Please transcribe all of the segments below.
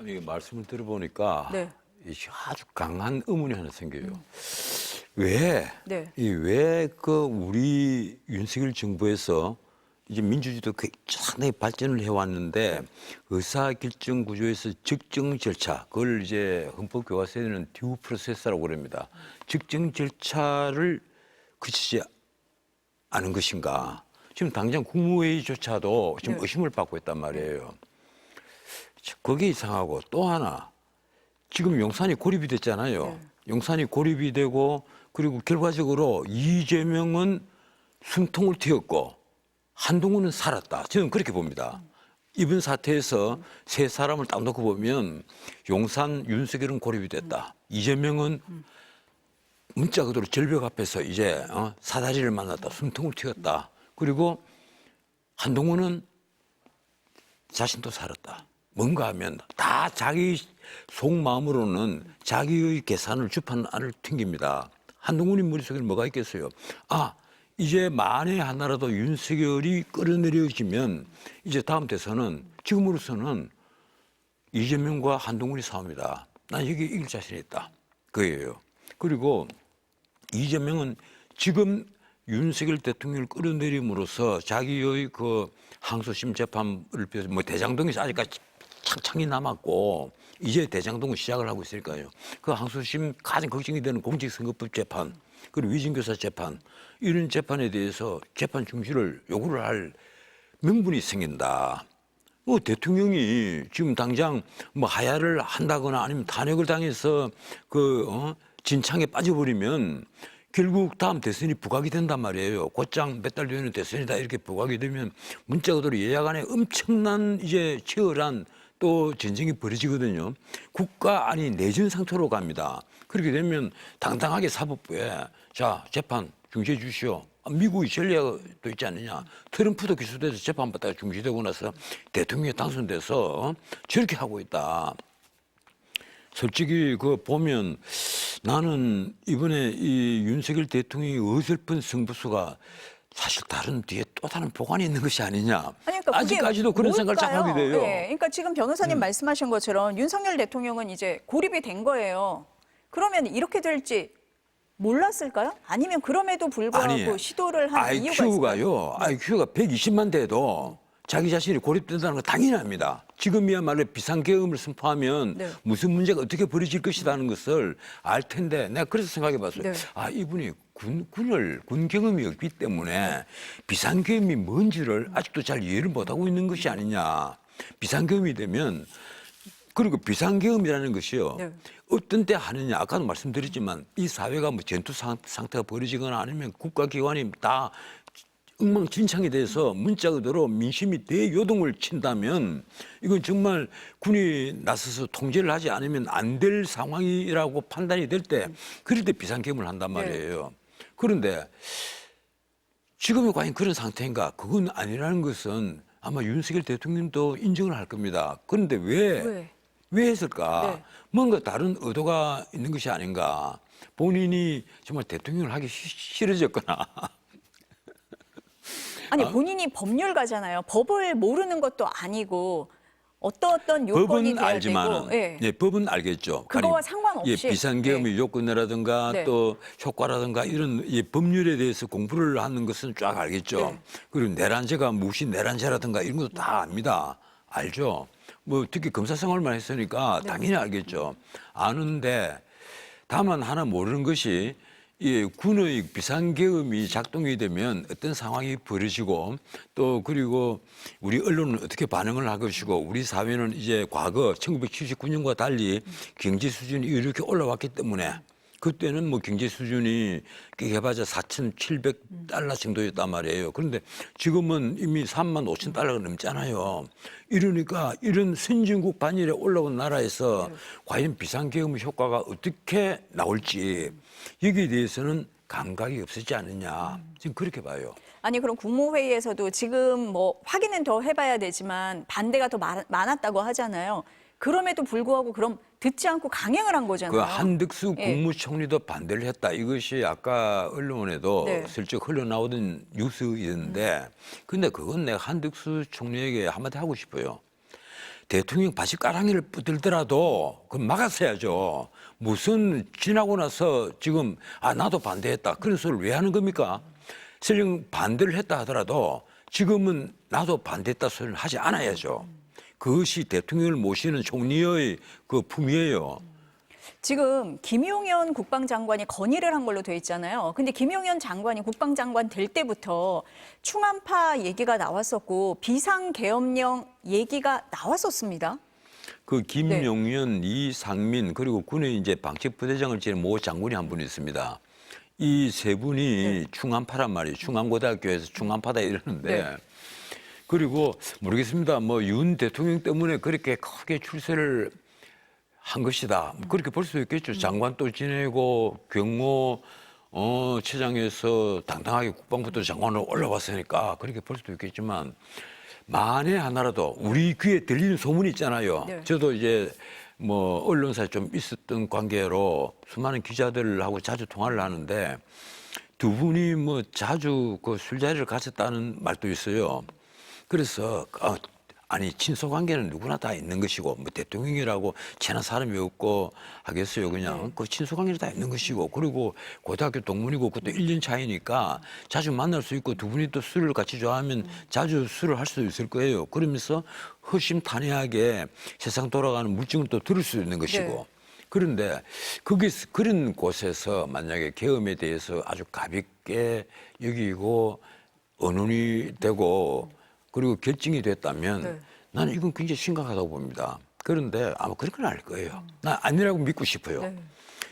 참 이 말씀을 들어보니까 네. 이 아주 강한 의문이 하나 생겨요. 왜, 네. 왜 우리 윤석열 정부에서 이제 민주주의도 상당히 발전을 해왔는데 의사결정 구조에서 적정 절차, 그걸 이제 헌법교과서에는 듀 프로세스라고 그럽니다. 적정 절차를 거치지 않은 것인가. 지금 당장 국무회의조차도 지금 네. 의심을 받고 있단 말이에요. 그게 이상하고 또 하나 지금 용산이 고립이 됐잖아요. 네. 용산이 고립이 되고 그리고 결과적으로 이재명은 숨통을 틔웠고 한동훈은 살았다. 저는 그렇게 봅니다. 이번 사태에서 세 사람을 딱 놓고 보면 용산 윤석열은 고립이 됐다. 이재명은 문자 그대로 절벽 앞에서 이제 사다리를 만났다. 숨통을 틔웠다. 그리고 한동훈은 자신도 살았다. 뭔가 하면 다 자기 속마음으로는 자기의 계산을 주판알을 튕깁니다. 한동훈이 머릿속에 뭐가 있겠어요? 아, 이제 만에 하나라도 윤석열이 끌어내려지면 이제 다음 대선은 지금으로서는 이재명과 한동훈이 싸웁니다. 난 여기 이길 자신이 있다. 그예요. 그리고 이재명은 지금 윤석열 대통령을 끌어내림으로써 자기의 그 항소심 재판을 비해서 뭐 대장동에서 아직까지 창창이 남았고 이제 대장동은 시작을 하고 있으니까요. 그 항소심 가장 걱정이 되는 공직선거법 재판 그리고 위증교사 재판 이런 재판에 대해서 재판 중지를 요구를 할 명분이 생긴다. 대통령이 지금 당장 뭐 하야를 한다거나 아니면 탄핵을 당해서 진창에 빠져버리면 결국 다음 대선이 부각이 된단 말이에요. 곧장 몇 달 뒤에는 대선이다 이렇게 부각이 되면 문자 그대로 여야 간에 엄청난 이제 치열한 또 전쟁이 벌어지거든요. 국가 아니 내전 상태로 갑니다. 그렇게 되면 당당하게 사법부에 자 재판 중지해 주시오. 미국이 전례도 있지 않느냐. 트럼프도 기소돼서 재판받다가 중지되고 나서 대통령이 당선돼서 저렇게 하고 있다. 솔직히 보면 나는 이번에 이 윤석열 대통령이 어설픈 승부수가 사실 다른 뒤에 또 다른 보관이 있는 것이 아니냐. 아니, 그러니까 아직까지도 그런 생각을 참 하게 돼요. 네, 그러니까 지금 변호사님 말씀하신 것처럼 윤석열 대통령은 이제 고립이 된 거예요. 그러면 이렇게 될지 몰랐을까요? 아니면 그럼에도 불구하고 시도를 한 이유가 있을까요? IQ가요. IQ가 120만 돼도 자기 자신이 고립된다는 거 당연히 압니다. 지금이야말로 비상계엄을 선포하면 네. 무슨 문제가 어떻게 벌어질 것이라는 것을 알 텐데 내가 그래서 생각해 봤어요. 네. 이분이 군 경험이 없기 때문에 비상계엄이 뭔지를 아직도 잘 이해를 못하고 있는 것이 아니냐. 비상계엄이 되면 그리고 비상계엄이라는 것이요. 네. 어떤 때 하느냐. 아까도 말씀드렸지만 이 사회가 뭐 전투 상태가 벌어지거나 아니면 국가기관이 다 엉망진창이 돼서 문자 그대로 민심이 대요동을 친다면 이건 정말 군이 나서서 통제를 하지 않으면 안 될 상황이라고 판단이 될 때 그럴 때 비상계엄을 한단 말이에요. 그런데 지금이 과연 그런 상태인가? 그건 아니라는 것은 아마 윤석열 대통령도 인정을 할 겁니다. 그런데 왜 했을까? 네. 뭔가 다른 의도가 있는 것이 아닌가? 본인이 정말 대통령을 하기 싫어졌거나 아니 본인이 법률가잖아요. 법을 모르는 것도 아니고 어떤 요건이 법은 돼야 알지만은, 되고 예, 법은 알겠죠. 그거와 아니, 상관없이 예, 비상계엄의 요건이라든가 네. 또 효과라든가 이런 법률에 대해서 공부를 하는 것은 쫙 알겠죠. 네. 그리고 내란죄가 무엇이 내란죄라든가 이런 것도 다 압니다. 알죠. 뭐 특히 검사 생활만 했으니까 당연히 알겠죠. 아는데 다만 하나 모르는 것이 군의 비상계엄이 작동이 되면 어떤 상황이 벌어지고 또 그리고 우리 언론은 어떻게 반응을 할 것이고 우리 사회는 이제 과거 1979년과 달리 경제 수준이 이렇게 올라왔기 때문에 그때는 뭐 경제 수준이 해봐자 4,700달러 정도였단 말이에요. 그런데 지금은 이미 35,000달러가 넘잖아요. 이러니까 이런 선진국 반열에 올라온 나라에서 과연 비상계엄의 효과가 어떻게 나올지 여기에 대해서는 감각이 없었지 않느냐. 지금 그렇게 봐요. 아니 그럼 국무회의에서도 지금 뭐 확인은 더 해봐야 되지만 반대가 더 많았다고 하잖아요. 그럼에도 불구하고 그럼 듣지 않고 강행을 한 거잖아요. 한덕수 예. 국무총리도 반대를 했다. 이것이 아까 언론에도 네. 슬쩍 흘러나오던 뉴스였는데 근데 그건 내가 한덕수 총리에게 한마디 하고 싶어요. 대통령 바지가랑이를 뿌들더라도 그 막았어야죠. 무슨 지나고 나서 지금 나도 반대했다 그런 소리를 왜 하는 겁니까? 설령 반대를 했다 하더라도 지금은 나도 반대했다 소리를 하지 않아야죠. 그것이 대통령을 모시는 총리의 그 품이에요. 지금 김용현 국방장관이 건의를 한 걸로 돼 있잖아요. 근데 김용현 장관이 국방장관 될 때부터 충암파 얘기가 나왔었고 비상계엄령 얘기가 나왔었습니다. 그 김용현, 이상민 그리고 군의 이제 방책부대장을 지낸 모 장군이 한 분 있습니다. 이 세 분이 충암파란 말이에요. 충암고등학교에서 충암파다 이러는데 그리고 모르겠습니다. 뭐 윤 대통령 때문에 그렇게 크게 출세를 한 것이다. 그렇게 볼 수도 있겠죠. 장관도 지내고 경호 처장에서 당당하게 국방부도 장관으로 올라왔으니까 그렇게 볼 수도 있겠지만 만에 하나라도 우리 귀에 들리는 소문이 있잖아요. 네. 저도 이제 뭐 언론사에 좀 있었던 관계로 수많은 기자들하고 자주 통화를 하는데 두 분이 뭐 자주 그 술자리를 가졌다는 말도 있어요. 그래서 아니 친소 관계는 누구나 다 있는 것이고 뭐 대통령이라고 친한 사람이 없고 하겠어요. 그냥 그 친소 관계는 다 있는 것이고 그리고 고등학교 동문이고 그것도 1년 차이니까 자주 만날 수 있고 두 분이 또 술을 같이 좋아하면 자주 술을 할 수도 있을 거예요. 그러면서 허심탄회하게 세상 돌아가는 물증을 또 들을 수 있는 것이고 그런데 그런 곳에서 만약에 계엄에 대해서 아주 가볍게 여기고 언론이 되고 그리고 결정이 됐다면 나는 이건 굉장히 심각하다고 봅니다. 그런데 아마 그런 건 아닐 거예요. 난 아니라고 믿고 싶어요.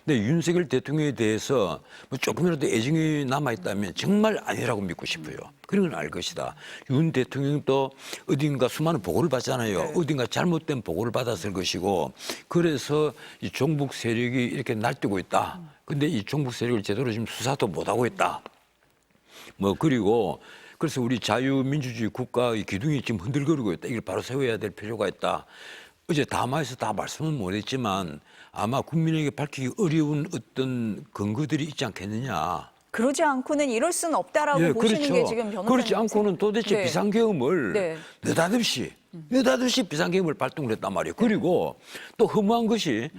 근데 윤석열 대통령에 대해서 뭐 조금이라도 애정이 남아있다면 정말 아니라고 믿고 싶어요. 그런 건 알 것이다. 윤 대통령도 어딘가 수많은 보고를 받잖아요. 어딘가 잘못된 보고를 받았을 것이고 그래서 이 종북 세력이 이렇게 날뛰고 있다. 근데 이 종북 세력을 제대로 지금 수사도 못하고 있다. 뭐 그리고 그래서 우리 자유민주주의 국가의 기둥이 지금 흔들거리고 있다. 이걸 바로 세워야 될 필요가 있다. 어제 담화에서 다 말씀은 못했지만 아마 국민에게 밝히기 어려운 어떤 근거들이 있지 않겠느냐. 그러지 않고는 이럴 수는 없다라고 보시는 게 지금 변호사님. 그렇지 않고는 도대체 비상계엄을 느닷없이 비상계엄을 발동을 했단 말이에요. 그리고 또 허무한 것이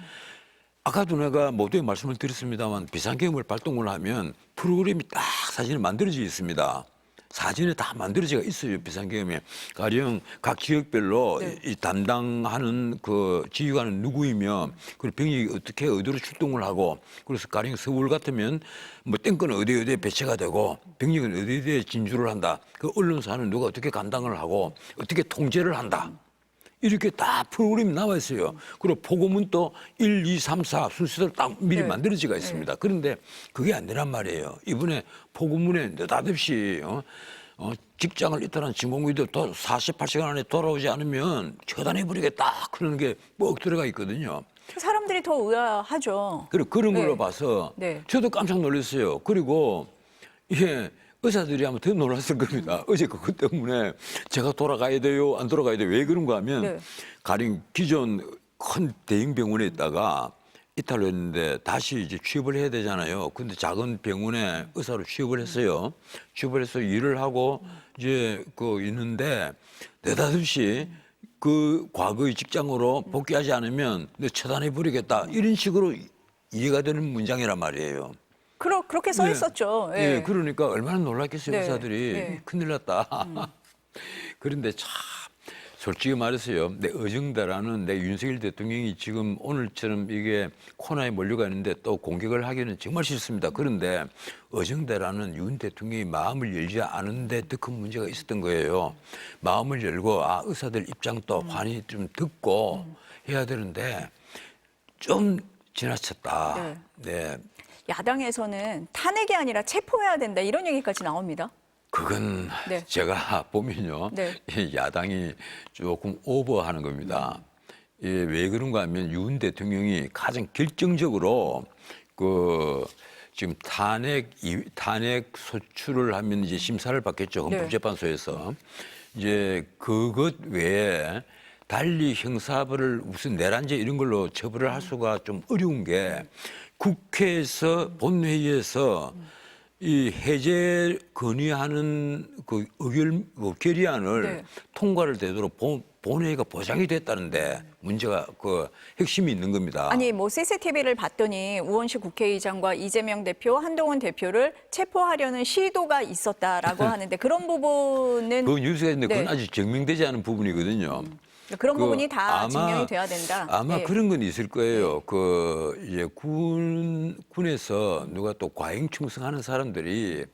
아까도 내가 모두에 말씀을 드렸습니다만 비상계엄을 발동을 하면 프로그램이 딱 사진에 만들어져 있습니다. 사진에 다 만들어져 있어요. 비상계엄에. 가령 각 지역별로 이 담당하는 그 지휘관은 누구이며 그리고 병력이 어떻게 어디로 출동을 하고 그래서 가령 서울 같으면 뭐 땡권은 어디에 배치가 되고 병력은 어디에 진주를 한다. 그 언론사는 누가 어떻게 감당을 하고 어떻게 통제를 한다. 이렇게 다 프로그램이 나와 있어요. 그리고 포고문 또 1, 2, 3, 4 순서대로 딱 미리 만들어지가 있습니다. 그런데 그게 안 되란 말이에요. 이번에 포고문에 느닷없이 직장을 이탈한 진공위도 48시간 안에 돌아오지 않으면 처단해버리겠다. 그런 게 뻑 들어가 있거든요. 사람들이 더 의아하죠. 그리고 그런 걸로 봐서 저도 깜짝 놀랐어요. 그리고 이게 의사들이 아마 더 놀랐을 겁니다. 어제 그것 때문에 제가 돌아가야 돼요? 안 돌아가야 돼요? 왜 그런가 하면 가령 기존 큰 대형 병원에 있다가 이탈을 했는데 다시 이제 취업을 해야 되잖아요. 근데 작은 병원에 의사로 취업을 했어요. 취업을 해서 일을 하고 이제 그 있는데 느닷없이 그 과거의 직장으로 복귀하지 않으면 내 처단해 버리겠다. 이런 식으로 이해가 되는 문장이란 말이에요. 그렇게 써 있었죠. 네, 그러니까 얼마나 놀랐겠어요, 의사들이. 네. 큰일 났다. 그런데 참 솔직히 말해서요. 내 어정다라는 내 윤석열 대통령이 지금 오늘처럼 이게 코너에 몰려가 있는데 또 공격을 하기는 정말 싫습니다. 그런데 어정다라는 윤 대통령이 마음을 열지 않은데 더 큰 문제가 있었던 거예요. 마음을 열고 의사들 입장도 환히 좀 듣고 해야 되는데 좀 지나쳤다. 네. 야당에서는 탄핵이 아니라 체포해야 된다 이런 얘기까지 나옵니다. 그건 제가 보면요. 야당이 조금 오버하는 겁니다. 왜 그런가 하면 윤 대통령이 가장 결정적으로 그 지금 탄핵 소추를 하면 이제 심사를 받겠죠. 헌법재판소에서. 이제 그것 외에 달리 형사벌을 무슨 내란죄 이런 걸로 처벌을 할 수가 좀 어려운 게 국회에서 본회의에서 이 해제 건의하는 그 결의안을 통과를 되도록 본회의가 보장이 됐다는데 문제가 그 핵심이 있는 겁니다. 아니 뭐 CCTV를 봤더니 우원식 국회의장과 이재명 대표, 한동훈 대표를 체포하려는 시도가 있었다라고 하는데 그런 부분은 그 뉴스가 있는데 그건 네. 아직 증명되지 않은 부분이거든요. 그런 그 부분이 다 아마- 증명이 돼야 된다. 아마 예. 그런 건 있을 거예요. 그 이제 군에서 누가 또 과잉 충성하는 사람들이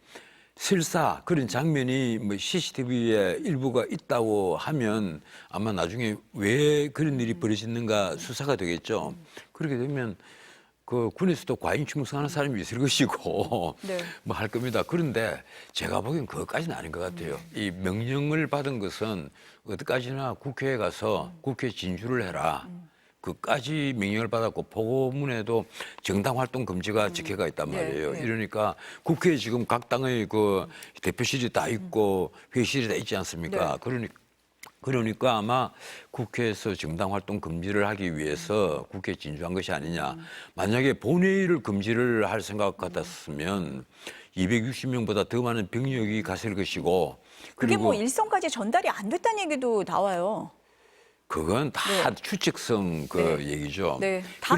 실사 그런 장면이 뭐 CCTV에 일부가 있다고 하면 아마 나중에 왜 그런 일이 벌어졌는가 수사가 되겠죠. 그렇게 되면 그 군에서도 과잉 충성하는 사람이 있을 것이고 네. 뭐 할 겁니다. 그런데 제가 보기엔 그것까지는 아닌 것 같아요. 이 명령을 받은 것은 어디까지나 국회에 가서 국회 진주를 해라. 그까지 명령을 받았고 보고문에도 정당 활동 금지가 적혀가 있단 네, 말이에요. 네. 이러니까 국회에 지금 각 당의 그 대표실이 다 있고 회의실이 다 있지 않습니까? 네. 그러니까 아마 국회에서 정당 활동 금지를 하기 위해서 국회에 진주한 것이 아니냐. 만약에 본회의를 금지를 할 생각 같았으면 260명보다 더 많은 병력이 갔을 것이고 그게 뭐 그리고 일선까지 전달이 안 됐다는 얘기도 나와요. 그건 다 추측성 그 네. 얘기죠. 네. 다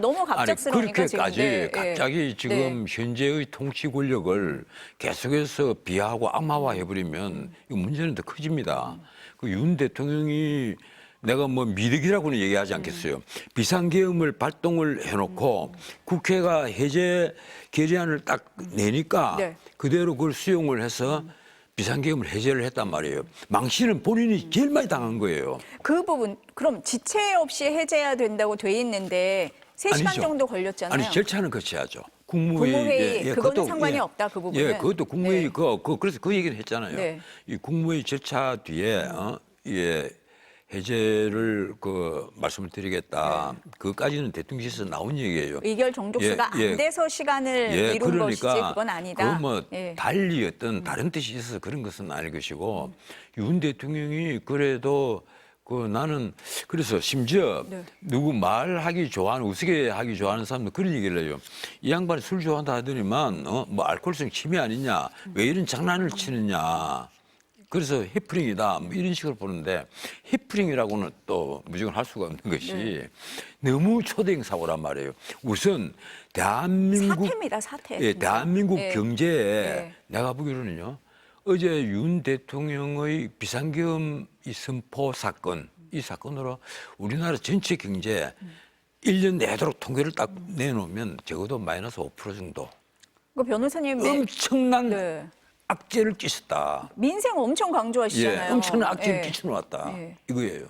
너무 갑작스러우니까 지금. 그렇게까지 네. 갑자기 지금 현재의 통치 권력을 계속해서 비하하고 악마화해버리면 이 문제는 더 커집니다. 그 윤 대통령이 내가 뭐 미륵이라고는 얘기하지 않겠어요. 비상계엄을 발동을 해놓고 국회가 해제 결의안을 딱 내니까 네. 그대로 그걸 수용을 해서 비상계엄을 해제를 했단 말이에요. 망신은 본인이 제일 많이 당한 거예요. 그 부분 그럼 지체 없이 해제해야 된다고 돼 있는데 3시간 아니죠. 정도 걸렸잖아요. 아니 절차는 거쳐야죠. 국무회의, 그거는 그것도, 상관이 없다, 그 부분은. 예, 그것도 국무회의 네. 그래서 그 얘기는 했잖아요. 네. 이 국무회의 절차 뒤에 해제를 그 말씀을 드리겠다. 그까지는 대통령실에서 나온 얘기예요. 의결 종족수가 예, 예. 안 돼서 시간을 미룬 것이지 그건 아니다. 그거 뭐 예. 달리 어떤 다른 뜻이 있어서 그런 것은 아닐 것이고 윤 대통령이 그래도 그 나는 그래서 심지어 네. 누구 말하기 좋아하는 우스개 하기 좋아하는 사람도 그런 얘기를 해요. 이 양반이 술 좋아한다 하더니만 뭐 알코올성 치매 아니냐 왜 이런 장난을 치느냐. 그래서 해프닝이다 뭐 이런 식으로 보는데 해프닝이라고는 또 무조건 할 수가 없는 것이 너무 초대형 사고란 말이에요. 우선 대한민국 사태입니다, 사태. 예, 진짜. 대한민국 예. 경제에 예. 내가 보기로는요. 어제 윤 대통령의 비상계엄 이 선포 사건 이 사건으로 우리나라 전체 경제 1년 내도록 통계를 딱 내놓으면 적어도 마이너스 5% 정도 그 변호사님 엄청난 네. 악재를 끼쳤다. 민생 엄청 강조하시잖아요. 예, 엄청난 악재를 예. 끼쳐놓았다. 예. 이거예요.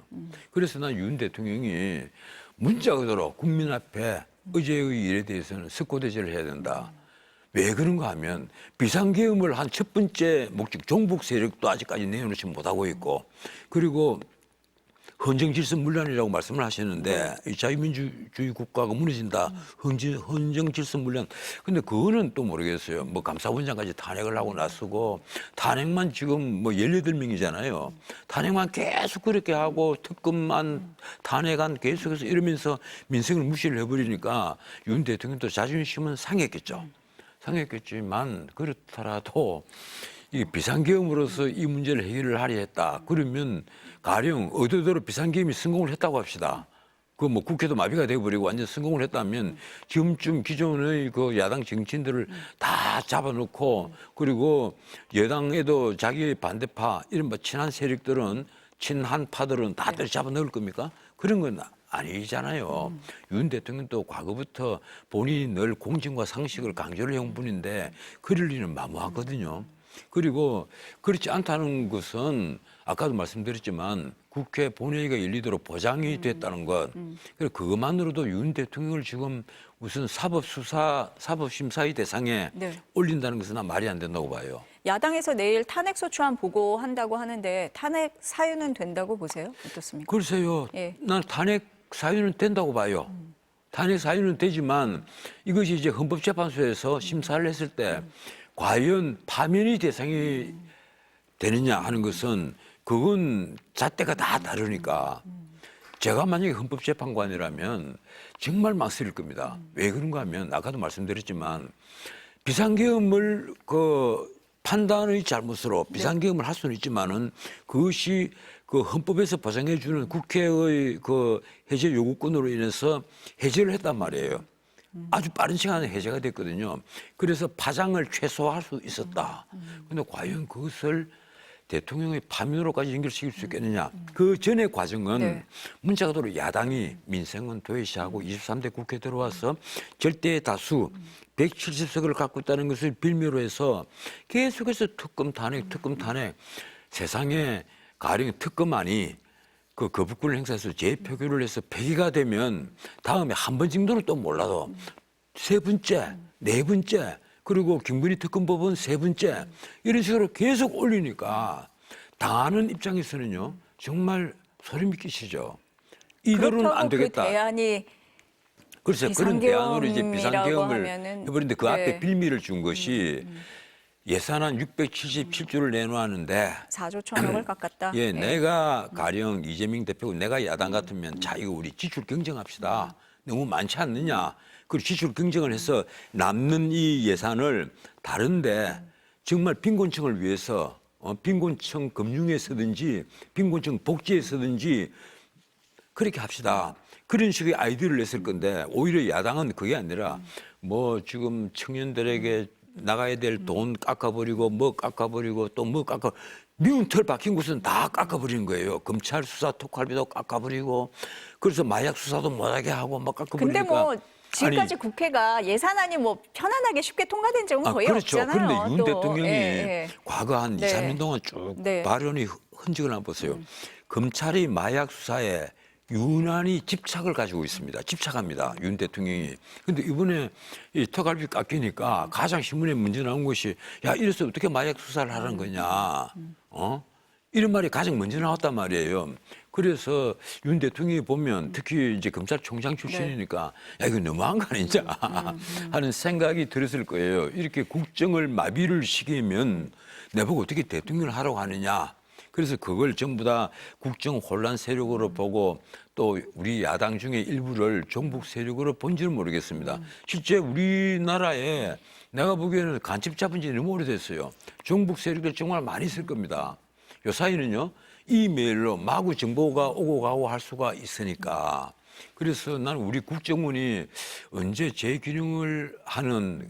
그래서 난 윤 대통령이 문자 그대로 국민 앞에 어제의 일에 대해서는 석고대죄를 해야 된다. 왜 그런가 하면 비상계엄을 한 첫 번째 목적 종북 세력도 아직까지 내놓지 못하고 있고 그리고 헌정질서문란이라고 말씀을 하시는데 이 자유민주주의 국가가 무너진다. 헌정질서문란. 근데 그거는 또 모르겠어요. 뭐 감사원장까지 탄핵을 하고 나서고 탄핵만 지금 뭐 18명이잖아요. 탄핵만 계속 그렇게 하고 특검만 탄핵안 계속해서 이러면서 민생을 무시를 해버리니까 윤 대통령도 자존심은 상했겠죠. 상했겠지만 그렇더라도 이 비상계엄으로서 이 문제를 해결을 하려 했다. 그러면 가령 의도대로 비상계엄이 성공을 했다고 합시다. 그 뭐 국회도 마비가 돼버리고 완전 성공을 했다면 지금쯤 기존의 그 야당 정치인들을 다 잡아놓고 그리고 여당에도 자기의 반대파 이른바 친한 세력들은 친한파들은 다 잡아 넣을 겁니까? 그런 건 아니잖아요. 윤 대통령도 과거부터 본인이 늘 공정과 상식을 강조를 해온 분인데 그럴 리는 마무하거든요. 그리고 그렇지 않다는 것은 아까도 말씀드렸지만 국회 본회의가 열리도록 보장이 됐다는 것. 그래서 그것만으로도 윤 대통령을 지금 무슨 사법심사의 대상에 네. 올린다는 것은 난 말이 안 된다고 봐요. 야당에서 내일 탄핵소추안 보고한다고 하는데 탄핵 사유는 된다고 보세요? 어떻습니까? 글쎄요. 예. 난 탄핵 사유는 된다고 봐요. 탄핵 사유는 되지만 이것이 이제 헌법재판소에서 심사를 했을 때 과연 파면이 대상이 되느냐 하는 것은 그건 잣대가 다 다르니까 제가 만약에 헌법재판관이라면 정말 망설일 겁니다. 왜 그런가 하면 아까도 말씀드렸지만 비상계엄을 그 판단의 잘못으로 비상계엄을 할 수는 있지만은 그것이 그 헌법에서 보장해 주는 국회의 그 해제 요구권으로 인해서 해제를 했단 말이에요. 아주 빠른 시간에 해제가 됐거든요. 그래서 파장을 최소화할 수 있었다. 근데 과연 그것을 대통령의 파면으로까지 연결시킬 수 있겠느냐. 그 전의 과정은 네. 문자 그대로 야당이 민생은 도외시하고 23대 국회 들어와서 절대 다수 170석을 갖고 있다는 것을 빌미로 해서 계속해서 특검 탄핵 세상에 가령 특검안이 그 거부권을 행사해서 재표결을 해서 폐기가 되면 다음에 한 번 정도는 또 몰라도 세 번째, 네 번째, 그리고 김건희 특검법은 세 번째 이런 식으로 계속 올리니까 당하는 입장에서는요 정말 소름 끼치죠. 이대로는 안 되겠다. 그 대안이 그래서 그런 대안으로 이제 비상계엄이라고 비상계엄을 하면은, 해버렸는데 그 네. 앞에 빌미를 준 것이 예산안 677조를 내놓았는데 4조 천억을 깎았다. 예, 내가 가령 이재명 대표고 내가 야당 같으면 자 이거 우리 지출 경쟁합시다. 너무 많지 않느냐. 그리고 지출 경쟁을 해서 남는 이 예산을 다른데 정말 빈곤층을 위해서 빈곤층 금융에 쓰든지 빈곤층 복지에 쓰든지 그렇게 합시다. 그런 식의 아이디어를 냈을 건데 오히려 야당은 그게 아니라 뭐 지금 청년들에게 나가야 될 돈 깎아버리고 뭐 깎아버리고 또 뭐 깎아 미운 털 박힌 곳은 다 깎아버리는 거예요. 검찰 수사 특활비도 깎아버리고 그래서 마약 수사도 못하게 하고 막 깎아버리니까. 근데 뭐 지금까지 국회가 예산안이 뭐 편안하게 쉽게 통과된 적은 거의 그렇죠. 없잖아요. 그런데 윤 또. 대통령이 예. 과거 한 네. 2, 3년 동안 쭉 네. 발언이 흔적을 한번 보세요. 검찰이 마약 수사에 유난히 집착을 가지고 있습니다. 집착합니다. 윤 대통령이. 근데 이번에 이 특활비 깎이니까 가장 신문에 문제 나온 것이 야 이래서 어떻게 마약 수사를 하는 거냐. 이런 말이 가장 먼저 나왔단 말이에요. 그래서 윤 대통령이 보면 특히 이제 검찰총장 출신이니까 야 이거 너무한 거 아니냐 하는 생각이 들었을 거예요. 이렇게 국정을 마비를 시키면 내보고 어떻게 대통령을 하라고 하느냐. 그래서 그걸 전부 다 국정 혼란 세력으로 보고 또 우리 야당 중에 일부를 종북 세력으로 본지는 모르겠습니다. 실제 우리나라에 내가 보기에는 간첩 잡은 지 너무 오래됐어요. 종북 세력들 정말 많이 있을 겁니다. 요 사이는요, 이메일로 마구 정보가 오고 가고 할 수가 있으니까. 그래서 나는 우리 국정원이 언제 재기능을 하는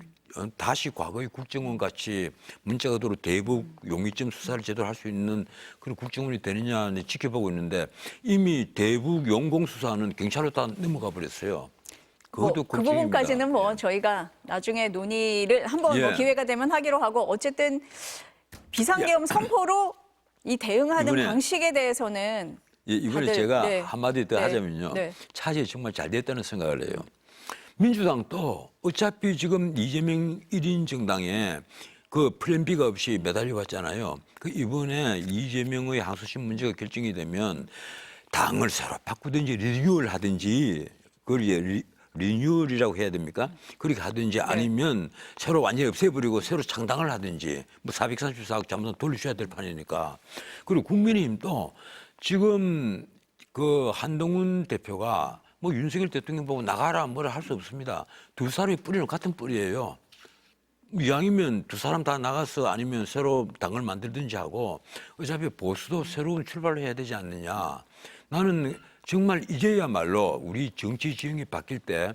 다시 과거의 국정원 같이 문자 그대로 대북 용의점 수사를 제대로 할 수 있는 그런 국정원이 되느냐 지켜보고 있는데 이미 대북 용공 수사는 경찰로 다 넘어가 버렸어요. 그것도 그 걱정입니다. 부분까지는 뭐 저희가 나중에 논의를 한번 뭐 예. 기회가 되면 하기로 하고 어쨌든 비상계엄 선포로 이 대응하는 이번에- 방식에 대해서는 예, 이번에 다들, 제가 네. 한마디 더 네. 하자면요. 네. 차제에 정말 잘 됐다는 생각을 해요. 민주당도 어차피 지금 이재명 1인 정당에 그 플랜 B가 없이 매달려 왔잖아요. 그 이번에 이재명의 항소심 문제가 결정이 되면 당을 새로 바꾸든지 리뉴얼 하든지 그걸 리뉴얼이라고 해야 됩니까? 그렇게 하든지 아니면 새로 완전히 없애버리고 새로 창당을 하든지 뭐 434억 잠깐 돌려줘야 될 판이니까. 그리고 국민의힘도 지금 그 한동훈 대표가 뭐 윤석열 대통령 보고 나가라 뭐라 할 수 없습니다. 두 사람의 뿌리는 같은 뿌리예요. 이왕이면 두 사람 다 나가서 아니면 새로 당을 만들든지 하고 어차피 보수도 새로운 출발을 해야 되지 않느냐. 나는 정말 이제야말로 우리 정치 지형이 바뀔 때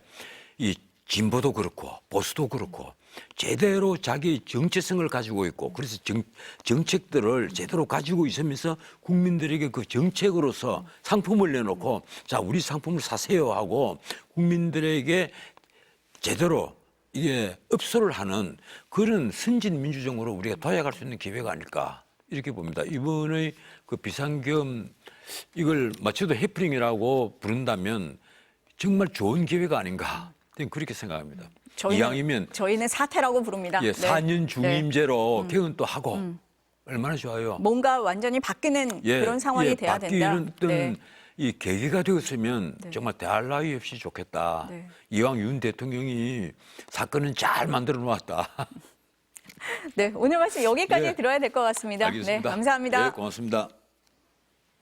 이 진보도 그렇고 보수도 그렇고 제대로 자기 정체성을 가지고 있고 그래서 정책들을 제대로 가지고 있으면서 국민들에게 그 정책으로서 상품을 내놓고 자 우리 상품을 사세요 하고 국민들에게 제대로 이게 읍소를 하는 그런 선진 민주정으로 우리가 도약할 수 있는 기회가 아닐까 이렇게 봅니다. 이번의 그 비상계엄 이걸 마쳐도 해프닝이라고 부른다면 정말 좋은 기회가 아닌가 저는 그렇게 생각합니다. 이왕이면 저희는 사태라고 부릅니다. 예, 네. 4년 중임제로 개헌 또 하고 얼마나 좋아요. 뭔가 완전히 바뀌는 그런 상황이 돼야 된다. 바뀌는 어떤 네. 이 계기가 되었으면 정말 대할 나위 없이 좋겠다. 네. 이왕 윤 대통령이 사건은 잘 만들어 놓았다. 네, 오늘 말씀 여기까지 예. 들어야 될 것 같습니다. 알겠습니다. 네, 감사합니다. 예, 고맙습니다.